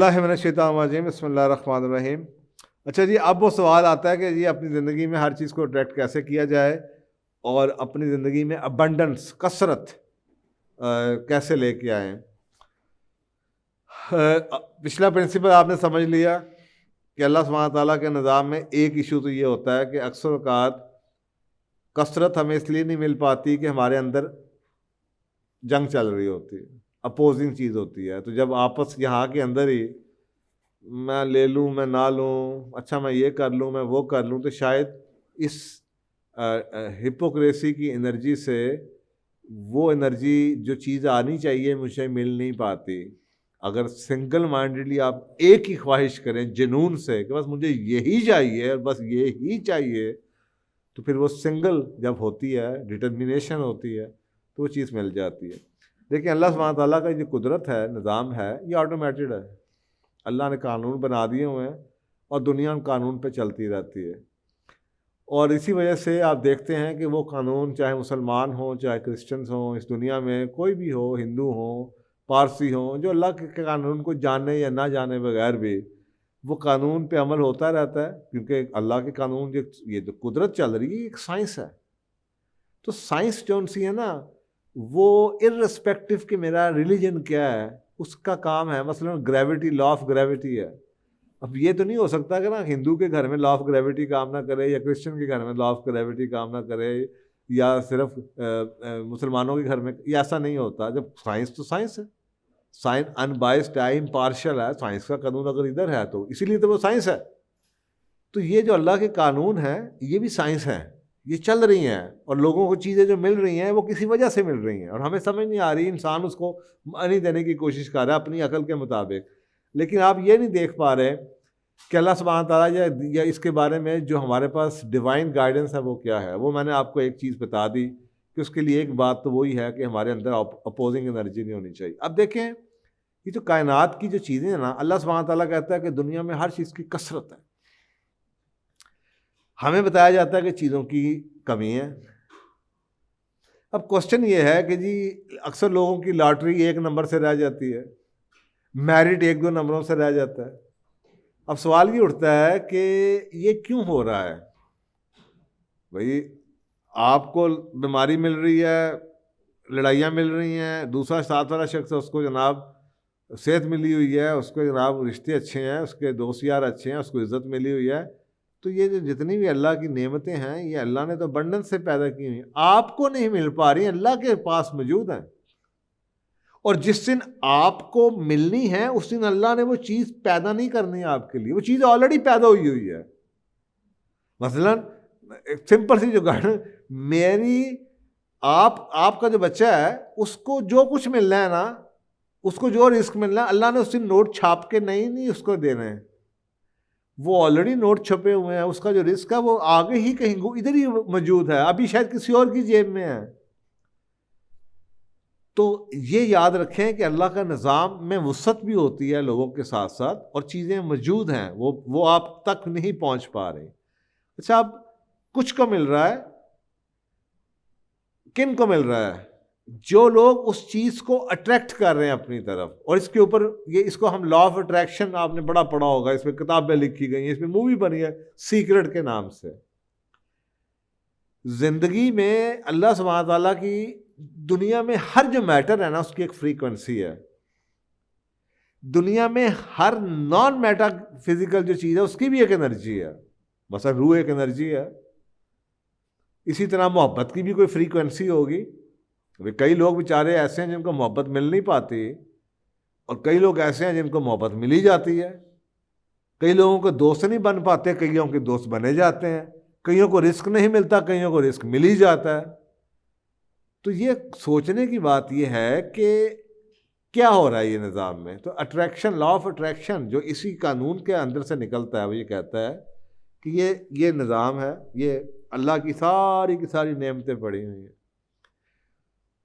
बिस्मिल्लाहिर्रहमानिर्रहीम। अच्छा जी, अब वो सवाल आता है कि जी अपनी ज़िंदगी में हर चीज़ को अट्रैक्ट कैसे किया जाए और अपनी ज़िंदगी में अबंडेंस कसरत कैसे लेके आएँ। पिछला प्रिंसिपल आपने समझ लिया कि अल्लाह सुब्हानहू तआला के निज़ाम में एक इशू तो ये होता है कि अक्सर औक़ात कसरत हमें इसलिए नहीं मिल पाती कि हमारे अंदर जंग चल रही होती है, अपोजिंग चीज़ होती है। तो जब आपस यहाँ के अंदर ही मैं ले लूँ, मैं ना लूँ, अच्छा मैं ये कर लूँ, मैं वो कर लूँ, तो शायद इस हिपोक्रेसी की एनर्जी से वो एनर्जी जो चीज़ आनी चाहिए मुझे मिल नहीं पाती। अगर सिंगल माइंडेडली आप एक ही ख्वाहिश करें जुनून से कि बस मुझे यही चाहिए और बस ये ही चाहिए, तो फिर वो सिंगल जब होती है, डिटर्मिनेशन होती है, तो वो चीज़ मिल जाती है। देखिए अल्लाह सुब्हानहू तआला का जो कुदरत है, निज़ाम है, ये ऑटोमेटेड है। अल्लाह ने कानून बना दिए हुए हैं और दुनिया उन कानून पे चलती रहती है। और इसी वजह से आप देखते हैं कि वो कानून चाहे मुसलमान हों, चाहे क्रिश्चियंस हों, इस दुनिया में कोई भी हो, हिंदू हों, पारसी हों, जो अल्लाह के कानून को जाने या ना जाने बगैर भी वो कानून पे अमल होता रहता है, क्योंकि अल्लाह के कानून जो ये जो कुदरत चल रही है, एक साइंस है। तो साइंस जो सी है ना, वो इर्रेस्पेक्टिव कि मेरा रिलीजन क्या है, उसका काम है। मसलन ग्रेविटी, लॉ ऑफ ग्रेविटी है। अब ये तो नहीं हो सकता कि ना हिंदू के घर में लॉ ऑफ ग्रेविटी काम ना करे, या क्रिश्चियन के घर में लॉ ऑफ ग्रेविटी काम ना करे, या सिर्फ मुसलमानों के घर में, ये ऐसा नहीं होता। जब साइंस तो साइंस है, साइंस अनबाइस्ड है, इम्पार्शियल है। साइंस का कानून अगर इधर है तो इसीलिए तो वो साइंस है। तो ये जो अल्लाह के कानून हैं, ये भी साइंस हैं, ये चल रही हैं, और लोगों को चीज़ें जो मिल रही हैं वो किसी वजह से मिल रही हैं, और हमें समझ नहीं आ रही। इंसान उसको मनी देने की कोशिश कर रहा है अपनी अकल के मुताबिक। लेकिन आप ये नहीं देख पा रहे कि अल्लाह सुब्हानहू तआला या इसके बारे में जो हमारे पास डिवाइन गाइडेंस है वो क्या है। वो मैंने आपको एक चीज़ बता दी कि उसके लिए एक बात तो वही है कि हमारे अंदर अपोजिंग एनर्जी नहीं होनी चाहिए। अब देखें, ये जो कायनात की जो चीज़ें हैं ना, अल्लाह सुब्हानहू तआला कहता है कि दुनिया में हर चीज़ की कसरत है। हमें बताया जाता है कि चीज़ों की कमी है। अब क्वेश्चन ये है कि जी अक्सर लोगों की लॉटरी एक नंबर से रह जाती है, मेरिट एक दो नंबरों से रह जाता है। अब सवाल ये उठता है कि ये क्यों हो रहा है। भाई, आपको बीमारी मिल रही है, लड़ाइयाँ मिल रही हैं, दूसरा साथ वाला शख्स उसको जनाब सेहत मिली हुई है, उसको जनाब रिश्ते अच्छे हैं, उसके दोस्त यार अच्छे हैं, उसको इज़्ज़त मिली हुई है। तो ये जो जितनी भी अल्लाह की नेमतें हैं, ये अल्लाह ने तो बंडन से पैदा की हुई हैं, आपको नहीं मिल पा रही, अल्लाह के पास मौजूद हैं। और जिस दिन आपको मिलनी है उस दिन अल्लाह ने वो चीज़ पैदा नहीं करनी है आपके लिए, वो चीज़ ऑलरेडी पैदा हुई हुई है। मसलन एक सिंपल सी जो गाड़ी, मेरी आपका जो बच्चा है उसको जो कुछ मिलना है ना, उसको जो रिस्क मिलना है, अल्लाह ने उस दिन नोट छाप के नहीं उसको देना है। वो ऑलरेडी नोट छपे हुए हैं, उसका जो रिस्क है वो आगे ही कहीं इधर ही मौजूद है, अभी शायद किसी और की जेब में है। तो ये याद रखें कि अल्लाह का निज़ाम में वुसअत भी होती है लोगों के साथ साथ, और चीज़ें मौजूद हैं, वो आप तक नहीं पहुंच पा रहे। अच्छा, अब कुछ को मिल रहा है, किन को मिल रहा है? जो लोग उस चीज़ को अट्रैक्ट कर रहे हैं अपनी तरफ। और इसके ऊपर इसको हम लॉ ऑफ अट्रैक्शन, आपने बड़ा पढ़ा होगा, इसमें किताबें लिखी गई हैं, इसमें मूवी बनी है सीक्रेट के नाम से। जिंदगी में अल्लाह सुब्हानहू तआला की दुनिया में हर जो मैटर है ना, उसकी एक फ्रीक्वेंसी है। दुनिया में हर नॉन मैटर फिजिकल जो चीज़ है उसकी भी एक एनर्जी है। मसलन रूह एक एनर्जी है, इसी तरह मोहब्बत की भी कोई फ्रीक्वेंसी होगी। कई लोग बेचारे ऐसे हैं जिनको मोहब्बत मिल नहीं पाती, और कई लोग ऐसे हैं जिनको मोहब्बत मिल ही जाती है। कई लोगों को दोस्त नहीं बन पाते, कईयों के दोस्त बने जाते हैं। कईयों को रिस्क नहीं मिलता, कईयों को रिस्क मिल ही जाता है। तो ये सोचने की बात ये है कि क्या हो रहा है ये निज़ाम में। तो अट्रैक्शन, लॉ ऑफ अट्रैक्शन जो इसी कानून के अंदर से निकलता है, वो ये कहता है कि ये निज़ाम है, ये अल्लाह की सारी नेमतें पड़ी हुई हैं,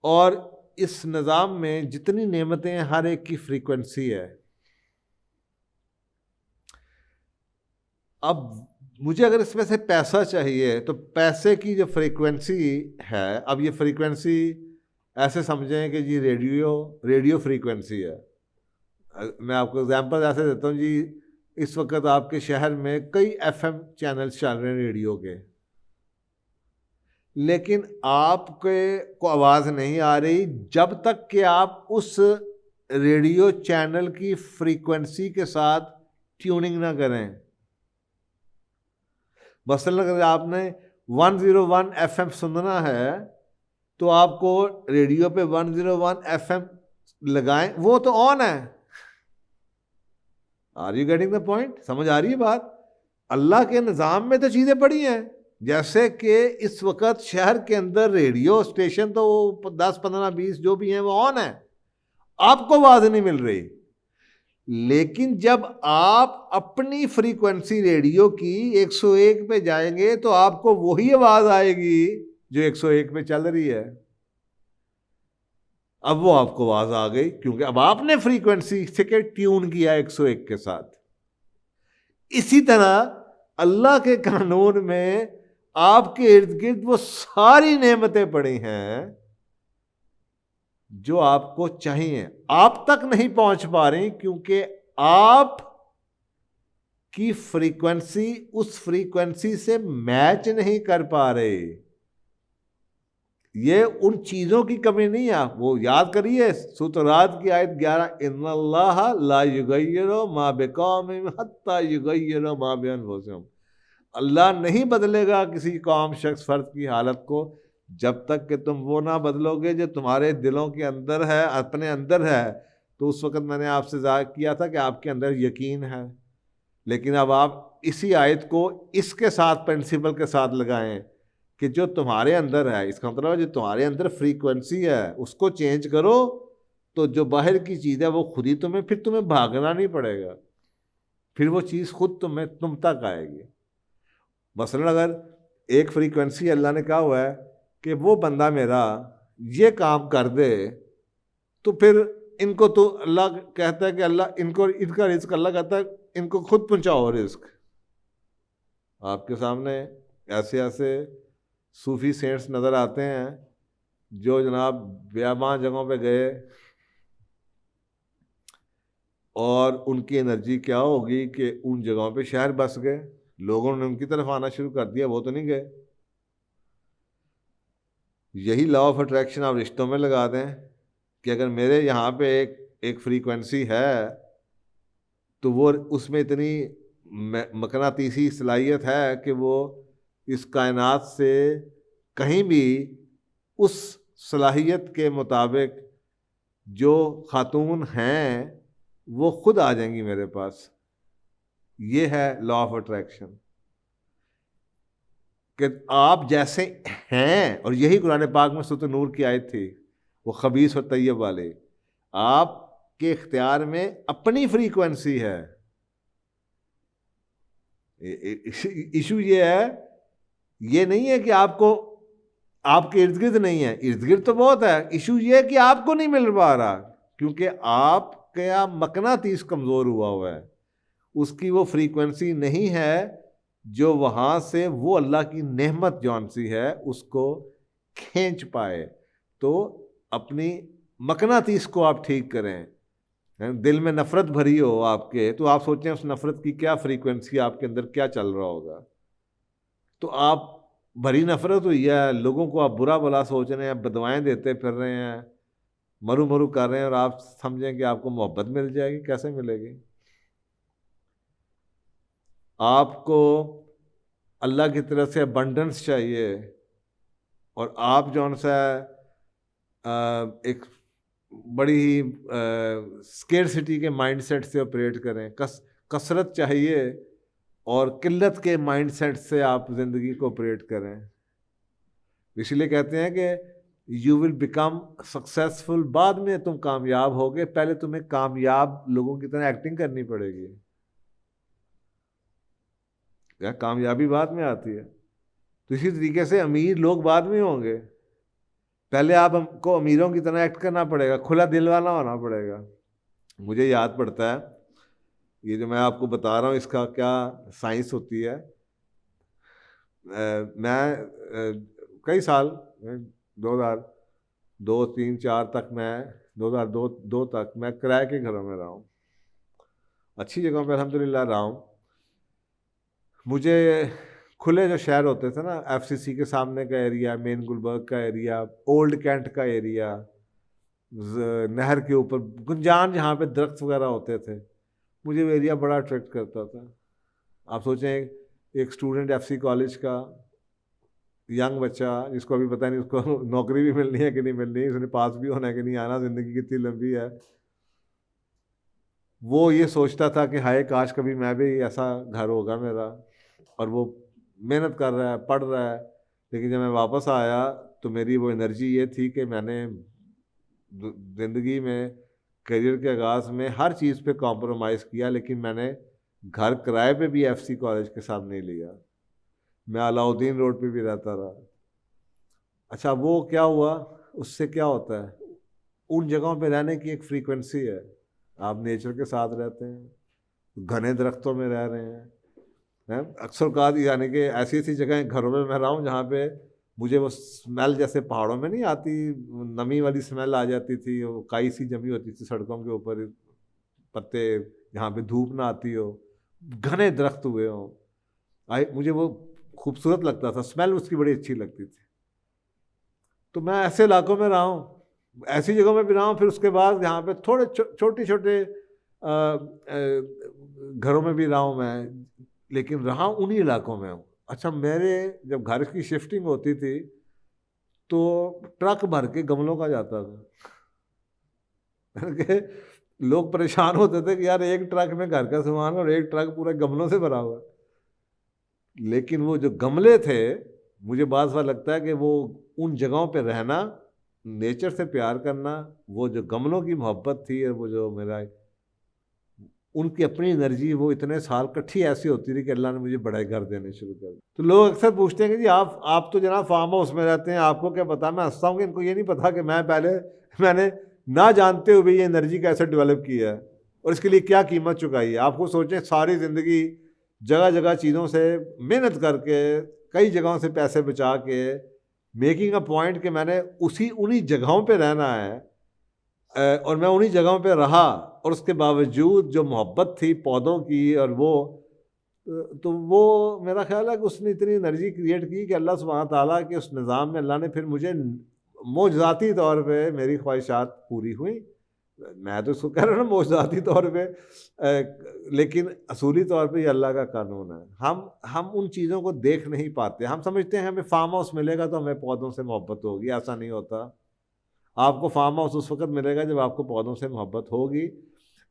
और इस निज़ाम में जितनी नेमतें हैं हर एक की फ्रीक्वेंसी है। अब मुझे अगर इसमें से पैसा चाहिए तो पैसे की जो फ्रीक्वेंसी है, अब ये फ्रीक्वेंसी ऐसे समझें कि जी रेडियो फ्रीक्वेंसी है। मैं आपको एग्जांपल ऐसे देता हूँ जी, इस वक्त आपके शहर में कई एफएम चैनल्स चल रहे हैं रेडियो के, लेकिन आपके को आवाज़ नहीं आ रही जब तक कि आप उस रेडियो चैनल की फ्रीक्वेंसी के साथ ट्यूनिंग ना करें। मसलन अगर आपने 101 एफएम सुनना है तो आपको रेडियो पे 101 एफएम लगाएं, वो तो ऑन है। Are you getting the point? समझ आ रही है बात? अल्लाह के निज़ाम में तो चीज़ें पड़ी हैं। जैसे कि इस वक्त शहर के अंदर रेडियो स्टेशन तो 10, 15, 20 जो भी हैं वो ऑन है, आपको आवाज़ नहीं मिल रही। लेकिन जब आप अपनी फ्रीक्वेंसी रेडियो की 101 पे जाएंगे तो आपको वही आवाज़ आएगी जो 101 पे चल रही है। अब वो आपको आवाज़ आ गई क्योंकि अब आपने फ्रीक्वेंसी से के ट्यून किया 101 के साथ। इसी तरह अल्लाह के कानून में आपके इर्द गिर्द वो सारी नेमतें पड़ी हैं जो आपको चाहिए, आप तक नहीं पहुंच पा रही क्योंकि आप की फ्रीक्वेंसी उस फ्रीक्वेंसी से मैच नहीं कर पा रहे। ये उन चीजों की कमी नहीं है, वो याद करिए सूरत की आयत 11, इन्नल्लाह ला युगय्यिरु मा बिकौमिन हत्ता युगय्यिरु मा बिअनफुसिहिम। अल्लाह नहीं बदलेगा किसी कौम शख्स फर्द की हालत को जब तक कि तुम वो ना बदलोगे जो तुम्हारे दिलों के अंदर है, अपने अंदर है। तो उस वक्त मैंने आपसे ज़ाहिर किया था कि आपके अंदर यकीन है, लेकिन अब आप इसी आयत को इसके साथ प्रिंसिपल के साथ लगाएं कि जो तुम्हारे अंदर है, इसका मतलब है जो तुम्हारे अंदर फ्रीक्वेंसी है उसको चेंज करो, तो जो बाहर की चीज़ है वो खुद ही फिर तुम्हें भागना नहीं पड़ेगा, फिर वो चीज़ खुद तुम तक आएगी। मसलन अगर एक फ्रीक्वेंसी अल्लाह ने कहा हुआ है कि वो बंदा मेरा ये काम कर दे, तो फिर इनको तो अल्लाह कहता है कि अल्लाह इनको, इनका रिस्क अल्लाह कहता है इनको खुद पहुंचाओ रिस्क। आपके सामने ऐसे ऐसे सूफी सेंट्स नज़र आते हैं जो जनाब बेआबान जगहों पे गए और उनकी एनर्जी क्या होगी कि उन जगहों पे शहर बस गए, लोगों ने उनकी तरफ आना शुरू कर दिया, वो तो नहीं गए। यही लॉ ऑफ अट्रैक्शन आप रिश्तों में लगा दें कि अगर मेरे यहाँ पे एक फ्रीक्वेंसी है तो वो उसमें इतनी मकनातीसी सलाहियत है कि वो इस कायनात से कहीं भी उस सलाहियत के मुताबिक जो खातून हैं वो खुद आ जाएंगी मेरे पास। ये है लॉ ऑफ अट्रैक्शन कि आप जैसे हैं, और यही कुरान पाक में सूरह नूर की आयत थी, वो खबीस और तैयब वाले। आपके इख्तियार में अपनी फ्रीक्वेंसी है। इशू ये है, ये नहीं है कि आपको आपके इर्द गिर्द नहीं है, इर्द गिर्द तो बहुत है। इशू ये है कि आपको नहीं मिल पा रहा क्योंकि आपका मकनातीस कमज़ोर हुआ है, उसकी वो फ्रीक्वेंसी नहीं है जो वहाँ से वो अल्लाह की नेमत जौन सी है उसको खींच पाए। तो अपनी मकनातीस को आप ठीक करें। दिल में नफ़रत भरी हो आपके, तो आप सोचें उस नफ़रत की क्या फ्रीक्वेंसी आपके अंदर क्या चल रहा होगा। तो आप भरी नफ़रत हुई है, लोगों को आप बुरा भला सोच रहे हैं, बदवाएं देते फिर रहे हैं, मरु मरु कर रहे हैं, और आप समझें कि आपको मोहब्बत मिल जाएगी, कैसे मिलेगी? आपको अल्लाह की तरफ से अबंडेंस चाहिए, और आप जौन सा एक बड़ी ही स्केर्सिटी के माइंडसेट से ऑपरेट करें, कसरत चाहिए और किल्लत के माइंडसेट से आप ज़िंदगी को ऑपरेट करें। इसलिए कहते हैं कि यू विल बिकम सक्सेसफुल, बाद में तुम कामयाब होगे, पहले तुम्हें कामयाब लोगों की तरह एक्टिंग करनी पड़ेगी। क्या कामयाबी बाद में आती है? तो इसी तरीके से अमीर लोग बाद में होंगे, पहले आप हमको अमीरों की तरह एक्ट करना पड़ेगा, खुला दिल वाला होना पड़ेगा। मुझे याद पड़ता है, ये जो मैं आपको बता रहा हूँ इसका क्या साइंस होती है। मैं कई साल 2002, 3, 4 तक मैं 2002 तक मैं किराए के घरों में रहा हूँ। अच्छी जगहों पे अल्हम्दुलिल्लाह रहा हूँ। मुझे खुले जो शहर होते थे ना, एफसीसी के सामने का एरिया, मेन गुलबर्ग का एरिया, ओल्ड कैंट का एरिया, नहर के ऊपर गुंजान जहाँ पे दरख्त वगैरह होते थे, मुझे वो एरिया बड़ा अट्रैक्ट करता था। आप सोचें एक स्टूडेंट एफसी कॉलेज का यंग बच्चा, जिसको अभी पता नहीं उसको नौकरी भी मिलनी है कि नहीं मिलनी है, उसने पास भी होना है कि नहीं आना, ज़िंदगी कितनी लंबी है, वो ये सोचता था कि हाय काश कभी मैं भी ऐसा घर होगा मेरा, और वो मेहनत कर रहा है, पढ़ रहा है। लेकिन जब मैं वापस आया तो मेरी वो एनर्जी ये थी कि मैंने ज़िंदगी में करियर के आगाज़ में हर चीज़ पे कॉम्प्रोमाइज़ किया, लेकिन मैंने घर किराए पे भी एफसी कॉलेज के साथ नहीं लिया। मैं अलाउद्दीन रोड पे भी रहता रहा। अच्छा, वो क्या हुआ, उससे क्या होता है, उन जगहों पे रहने की एक फ्रीक्वेंसी है। आप नेचर के साथ रहते हैं, घने दरख्तों में रह रहे हैं। अक्सर औक़ात यानी कि ऐसी ऐसी जगह घरों में मैं रहा हूँ जहाँ पे मुझे वो स्मेल जैसे पहाड़ों में नहीं आती, नमी वाली स्मेल आ जाती थी, वो काई सी जमी होती थी सड़कों के ऊपर, पत्ते जहाँ पे धूप ना आती हो, घने दरख्त हुए हों, मुझे वो खूबसूरत लगता था, स्मेल उसकी बड़ी अच्छी लगती थी। तो मैं ऐसे इलाकों में रहा हूँ, ऐसी जगहों में भी रहा हूँ। फिर उसके बाद यहाँ पे थोड़े छोटे छोटे घरों में भी रहा हूँ मैं, लेकिन रहा उन्हीं इलाकों में हूँ। अच्छा, मेरे जब घर की शिफ्टिंग होती थी तो ट्रक भर के गमलों का जाता था कि लोग परेशान होते थे कि यार एक ट्रक में घर का सामान और एक ट्रक पूरा गमलों से भरा हुआ। लेकिन वो जो गमले थे, मुझे बात बार लगता है कि वो उन जगहों पे रहना, नेचर से प्यार करना, वो जो गमलों की मोहब्बत थी और वो जो मेरा उनकी अपनी एनर्जी, वो इतने साल इकट्ठी ऐसी होती रही कि अल्लाह ने मुझे बड़े घर देने शुरू कर दिए। तो लोग अक्सर पूछते हैं कि जी आप तो जनाब फार्म हाउस में रहते हैं, आपको क्या पता। मैं हंसता हूँ कि इनको ये नहीं पता कि मैंने ना जानते हुए ये एनर्जी कैसे डेवलप की है और इसके लिए क्या कीमत चुकाई है। आपको सोचें, सारी ज़िंदगी जगह जगह चीज़ों से मेहनत करके, कई जगहों से पैसे बचा के, मेकिंग अ पॉइंट कि मैंने उन्हीं जगहों पे रहना है और मैं उन्हीं जगहों पे रहा, और उसके बावजूद जो मोहब्बत थी पौधों की, और वो तो वो मेरा ख्याल है कि उसने इतनी एनर्जी क्रिएट की कि अल्लाह सुब्हान ताला के उस निज़ाम में अल्लाह ने फिर मुझे मौजज़ाती तौर पे मेरी ख्वाहिशात पूरी हुई। मैं तो उसको कह रहा हूँ ना मौजज़ाती तौर पे, लेकिन असूली तौर पे ये अल्लाह का कानून है। हम उन चीज़ों को देख नहीं पाते। हम समझते हैं हमें फार्म हाउस मिलेगा तो हमें पौधों से मोहब्बत होगी। ऐसा नहीं होता। आपको फार्म हाउस उस वक्त मिलेगा जब आपको पौधों से मोहब्बत होगी।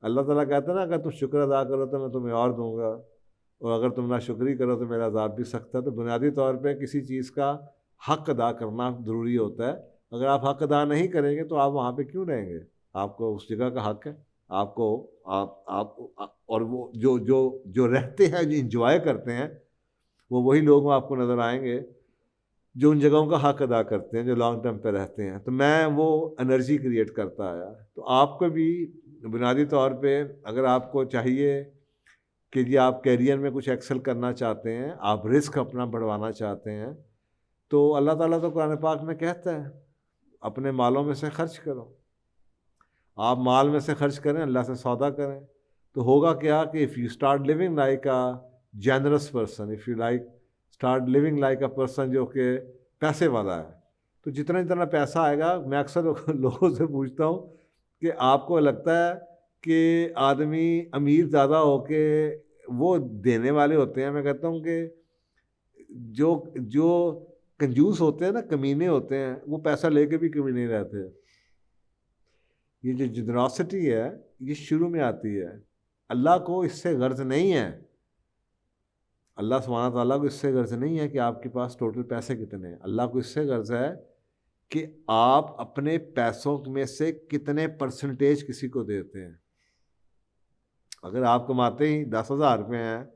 अल्लाह ताला कहता है ना, अगर तुम शुक्र अदा करो तो मैं तुम्हें और दूंगा, और अगर तुम ना शुक्री करो तो मेरा अज़ाब भी सख्त है। तो बुनियादी तौर पे किसी चीज़ का हक़ अदा करना ज़रूरी होता है। अगर आप हक़ अदा नहीं करेंगे तो आप वहाँ पे क्यों रहेंगे। आपको उस जगह का हक़ है। आपको आप और वो जो रहते हैं, जो इंजॉय करते हैं, वो वही लोग आपको नज़र आएंगे जो उन जगहों का हक़ अदा करते हैं, जो लॉन्ग टर्म पे रहते हैं। तो मैं वो एनर्जी क्रिएट करता आया। तो आपको भी बुनियादी तौर पे, अगर आपको चाहिए कि जी आप कैरियर में कुछ एक्सेल करना चाहते हैं, आप रिस्क अपना बढ़वाना चाहते हैं, तो अल्लाह ताला तो कुरान पाक में कहता है अपने मालों में से खर्च करो। आप माल में से खर्च करें, अल्लाह से सौदा करें, तो होगा क्या कि if you start living like a generous person, if you start living like a person जो कि पैसे वाला है, तो जितना जितना पैसा आएगा, मैं अक्सर लोगों से पूछता हूँ कि आपको लगता है कि आदमी अमीर ज़्यादा होके वो देने वाले होते हैं। मैं कहता हूँ कि जो जो कंजूस होते हैं ना, कमीने होते हैं, वो पैसा लेके भी कमीने रहते हैं। ये जो जनरॉसिटी है, ये शुरू में आती है। अल्लाह को इससे गर्ज नहीं है, अल्लाह सुब्हानहू व तआला को इससे गर्ज नहीं है कि आपके पास टोटल पैसे कितने हैं। अल्लाह को इससे गर्ज है कि आप अपने पैसों में से कितने परसेंटेज किसी को देते हैं। अगर आप कमाते ही 10,000 रुपये हैं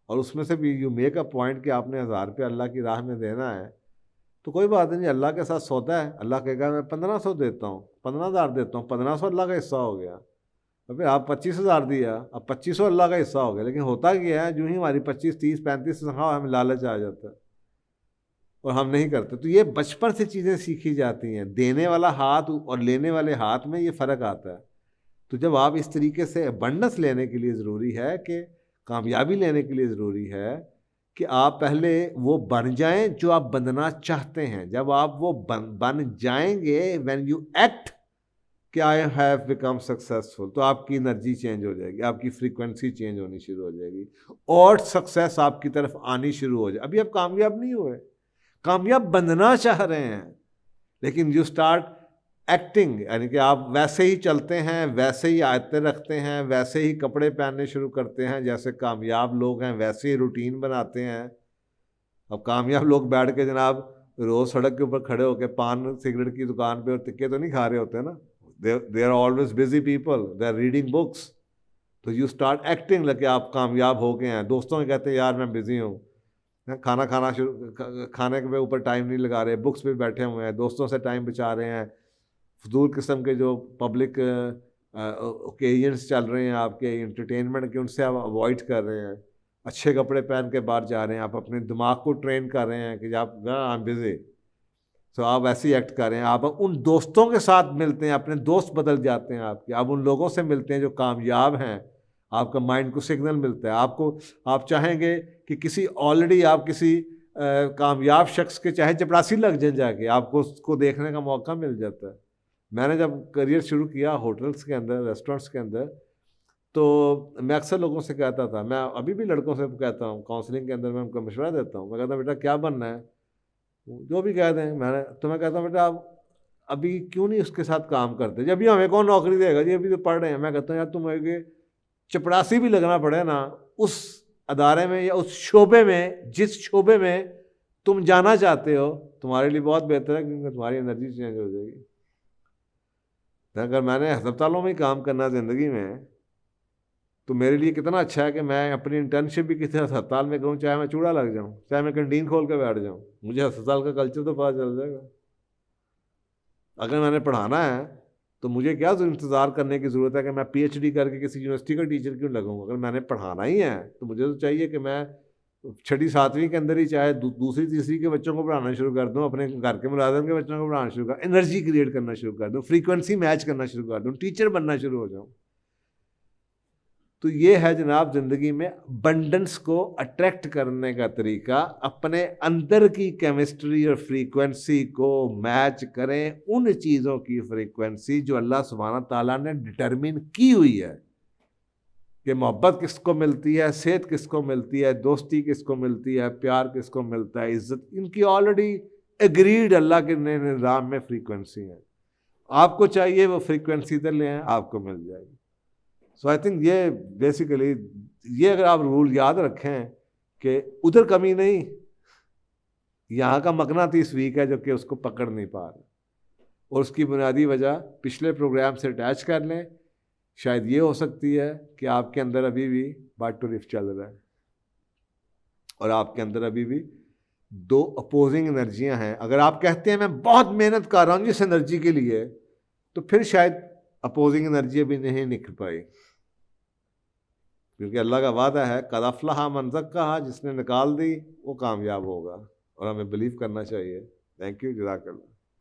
और उसमें से भी यू मेक अ पॉइंट कि आपने 1,000 रुपये अल्लाह की राह में देना है, तो कोई बात नहीं, अल्लाह के साथ सौदा है। अल्लाह कहेगा मैं 1500 देता हूँ, 15,000 देता हूँ, 1500 अल्लाह का हिस्सा हो गया। तो फिर आप 25,000 दिया, अब 2500 अल्लाह का हिस्सा हो गया। लेकिन होता क्या है, जो ही हमारी 25, 30, 35 तनख्वाह, हमें लालच आ जाता है और हम नहीं करते। तो ये बचपन से चीज़ें सीखी जाती हैं। देने वाला हाथ और लेने वाले हाथ में ये फ़र्क आता है। तो जब आप इस तरीके से अबंडेंस लेने के लिए ज़रूरी है कि कामयाबी लेने के लिए ज़रूरी है कि आप पहले वो बन जाएं जो आप बनना चाहते हैं। जब आप वो बन जाएंगे, व्हेन यू एक्ट कि आई हैव बिकम सक्सेसफुल, तो आपकी एनर्जी चेंज हो जाएगी, आपकी फ्रीक्वेंसी चेंज होनी शुरू हो जाएगी और सक्सेस आपकी तरफ आनी शुरू हो जाए। अभी आप कामयाब नहीं हुए, कामयाब बनना चाह रहे हैं, लेकिन यू स्टार्ट एक्टिंग, यानी कि आप वैसे ही चलते हैं, वैसे ही आदतें रखते हैं, वैसे ही कपड़े पहनने शुरू करते हैं जैसे कामयाब लोग हैं, वैसे ही रूटीन बनाते हैं। अब कामयाब लोग बैठ के जनाब रोज़ सड़क के ऊपर खड़े होकर पान सिगरेट की दुकान पे और टिक्के तो नहीं खा रहे होते ना। They are always busy people, they are reading books. तो यू स्टार्ट एक्टिंग लगे आप कामयाब हो गए हैं। दोस्तों के कहते हैं यार मैं बिजी हूँ, खाना शुरू खाने के ऊपर टाइम नहीं लगा रहे, बुक्स पे बैठे हुए हैं, दोस्तों से टाइम बचा रहे हैं, फजूल किस्म के जो पब्लिक ओकेजन्स चल रहे हैं आपके एंटरटेनमेंट के, उनसे आप अवॉइड कर रहे हैं, अच्छे कपड़े पहन के बाहर जा रहे हैं, आप अपने दिमाग को ट्रेन कर रहे हैं कि आप आई एम बिजी, तो आप ऐसे ही एक्ट कर रहे हैं। आप उन दोस्तों के साथ मिलते हैं, अपने दोस्त बदल जाते हैं आपके, आप उन लोगों से मिलते हैं जो कामयाब हैं, आपका माइंड को सिग्नल मिलता है। आपको आप चाहेंगे कि किसी ऑलरेडी आप किसी कामयाब शख्स के चाहे चपरासी लग जाए जाके, आपको उसको देखने का मौका मिल जाता है। मैंने जब करियर शुरू किया होटल्स के अंदर, रेस्टोरेंट्स के अंदर, तो मैं अक्सर लोगों से कहता था, मैं अभी भी लड़कों से कहता हूँ, काउंसलिंग के अंदर मैं उनको मशवरा देता हूँ, मैं कहता हूँ बेटा क्या बनना है, जो भी कह दें। मैं कहता हूँ बेटा आप अभी क्यों नहीं उसके साथ काम करते, जब भी हमें कौन नौकरी देगा जी, अभी तो पढ़ रहे हैं। मैं कहता हूँ यार तुम चपरासी भी लगना पड़े ना उस अदारे में या उस शोबे में, जिस शोबे में तुम जाना चाहते हो, तुम्हारे लिए बहुत बेहतर है, क्योंकि तुम्हारी एनर्जी चेंज हो जाएगी। अगर मैंने अस्पतालों में ही काम करना ज़िंदगी में, तो मेरे लिए कितना अच्छा है कि मैं अपनी इंटर्नशिप भी किसी अस्पताल में करूँ, चाहे मैं चूड़ा लग जाऊँ, चाहे मैं कैंटीन खोल के बैठ जाऊँ, मुझे अस्पताल का कल्चर तो पता चल जाएगा। अगर मैंने पढ़ाना है तो मुझे क्या इंतज़ार करने की ज़रूरत है कि मैं पीएचडी करके किसी यूनिवर्सिटी का टीचर क्यों लगूँ। अगर मैंने पढ़ाना ही है तो मुझे तो चाहिए कि मैं 6वीं 7वीं के अंदर ही चाहे दूसरी तीसरी के बच्चों को पढ़ाना शुरू कर दूँ, अपने घर के मुलाजिम के बच्चों को पढ़ाना शुरू कर, एनर्जी क्रिएट करना शुरू कर दूँ, फ्रीक्वेंसी मैच करना शुरू कर दूँ, टीचर बनना शुरू हो जाऊँ। तो ये है जनाब ज़िंदगी में अबंडेंस को अट्रैक्ट करने का तरीका। अपने अंदर की केमिस्ट्री और फ्रीक्वेंसी को मैच करें उन चीज़ों की फ्रीक्वेंसी जो अल्लाह सुब्हाना ताला ने डिटरमिन की हुई है कि मोहब्बत किसको मिलती है, सेहत किसको मिलती है, दोस्ती किसको मिलती है, प्यार किसको मिलता है, इज्जत, इनकी ऑलरेडी एग्रीड अल्लाह के निज़ाम में फ्रीक्वेंसी है। आपको चाहिए वो फ्रीक्वेंसी तो लें, आपको मिल जाएगी। सो आई थिंक ये बेसिकली, ये अगर आप रूल याद रखें कि उधर कमी नहीं, यहाँ का मकनातीस वीक है जो कि उसको पकड़ नहीं पा रहा, और उसकी बुनियादी वजह पिछले प्रोग्राम से अटैच कर लें। शायद ये हो सकती है कि आपके अंदर अभी भी बाट टू रिफ चल रहा है और आपके अंदर अभी भी 2 अपोजिंग एनर्जियाँ हैं। अगर आप कहते हैं मैं बहुत मेहनत कर रहा हूँ जिस एनर्जी के लिए, तो फिर शायद अपोजिंग एनर्जी अभी नहीं निकल पाई, क्योंकि अल्लाह का वादा है क़द अफ़लह मन ज़क्काहा, जिसने निकाल दी वो कामयाब होगा, और हमें बिलीव करना चाहिए। थैंक यू, जज़ाकल्लाह।